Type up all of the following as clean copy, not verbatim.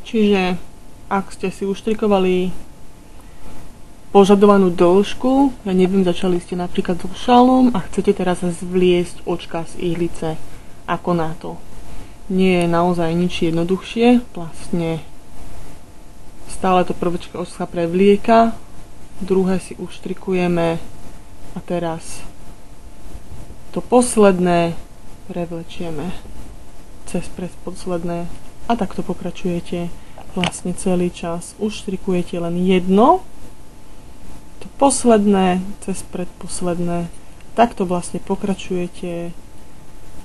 Čiže ak ste si uštrikovali požadovanú dĺžku, ja neviem, začali ste napríklad so šalom a chcete teraz zvliesť očka z ihlice, ako na to. Nie je naozaj nič jednoduchšie, vlastne stále to prvečko sa prevlieka, druhé si uštrikujeme a teraz to posledné prevlečieme cez predposledné a takto pokračujete vlastne celý čas. Uštrikujete len jedno, to posledné cez predposledné, takto vlastne pokračujete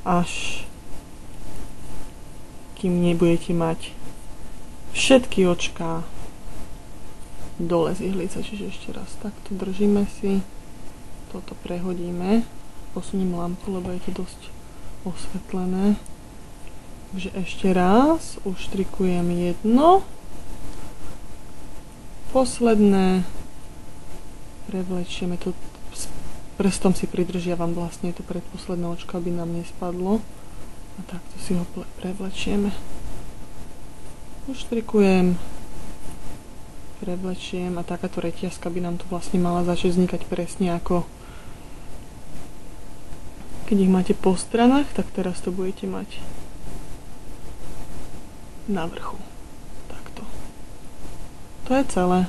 až kým nebudete mať všetky očká dole z ihlice. Čiže ešte raz takto držíme si, toto prehodíme, posuniem lampu, lebo je to dosť osvetlené. Takže ešte raz uštrikujem jedno, posledné, prevlečieme to, s prstom si pridržiavam vlastne to predposledné očko, aby nám nespadlo a takto si ho prevlečieme. Uštrikujem, prevlečiem a takáto reťazka by nám tu vlastne mala začať vznikať presne ako keď ich máte po stranách, tak teraz to budete mať na vrchu. Takto. To je celé.